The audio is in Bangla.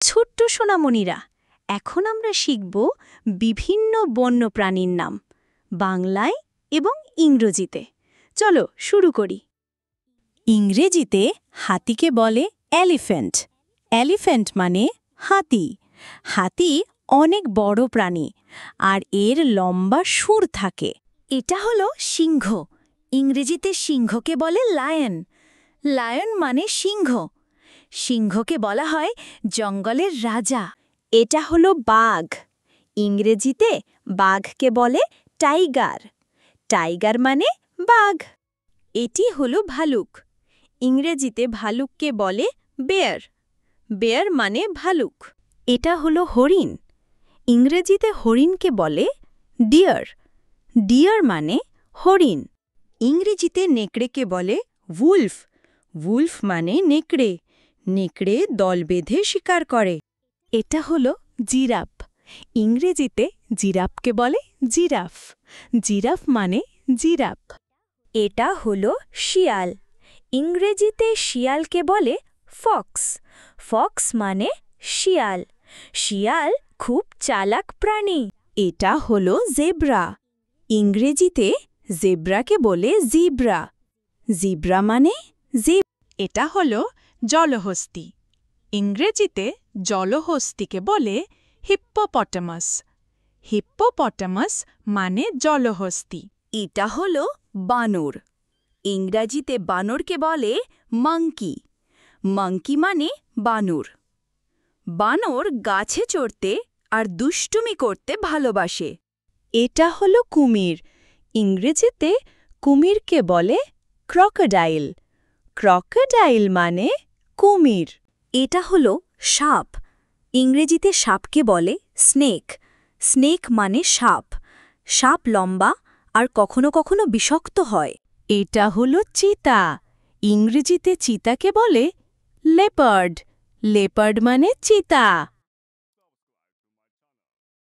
ছোট্ট সোনামণিরা, এখন আমরা শিখব বিভিন্ন বন্যপ্রাণীর নাম বাংলায় এবং ইংরেজিতে। চলো শুরু করি। ইংরেজিতে হাতিকে বলে এলিফ্যান্ট। এলিফ্যান্ট মানে হাতি। হাতি অনেক বড় প্রাণী আর এর লম্বা শুঁড় থাকে। এটা হলো সিংহ। ইংরেজিতে সিংহকে বলে লায়ন। লায়ন মানে সিংহ। সিংহকে বলা হয় জঙ্গলের রাজা। এটা হলো বাঘ। ইংরেজিতে বাঘকে বলে টাইগার। টাইগার মানে বাঘ। এটি হলো ভালুক। ইংরেজিতে ভালুককে বলে বেয়ার। বেয়ার মানে ভালুক। এটা হলো হরিণ। ইংরেজিতে হরিণকে বলে ডিয়ার। ডিয়ার মানে হরিণ। ইংরেজিতে নেকড়েকে বলে উলফ। উলফ মানে নেকড়ে। নেকড়ে দল বেঁধে শিকার করে। এটা হলো জিরাফ। ইংরেজিতে জিরাফকে বলে জিরাফ। জিরাফ মানে জিরাফ। এটা হলো শিয়াল। ইংরেজিতে শিয়ালকে বলে ফক্স। ফক্স মানে শিয়াল। শিয়াল খুব চালাক প্রাণী। এটা হলো জেব্রা। ইংরেজিতে জেব্রাকে বলে জিব্রা। জিব্রা মানে এটা হলো জলহস্তী। ইংরেজিতে জলহস্তীকে বলে হিপ্পোপটেমাস। হিপ্পোপটেমাস মানে জলহস্তী। এটা হলো বানর। ইংরেজিতে বানরকে বলে মাঙ্কি। মাঙ্কি মানে বানর। বানর গাছে চড়তে আর দুষ্টুমি করতে ভালোবাসে। এটা হলো কুমির। ইংরেজিতে কুমিরকে বলে ক্রকোডাইল। ক্রকোডাইল মানে কুমির। এটা হলো সাপ। ইংরেজিতে সাপকে বলে স্নেক। স্নেক মানে সাপ। সাপ লম্বা আর কখনো কখনো বিষাক্ত হয়। এটা হলো চিতা। ইংরেজিতে চিতাকে বলে লেপার্ড। লেপার্ড মানে চিতা।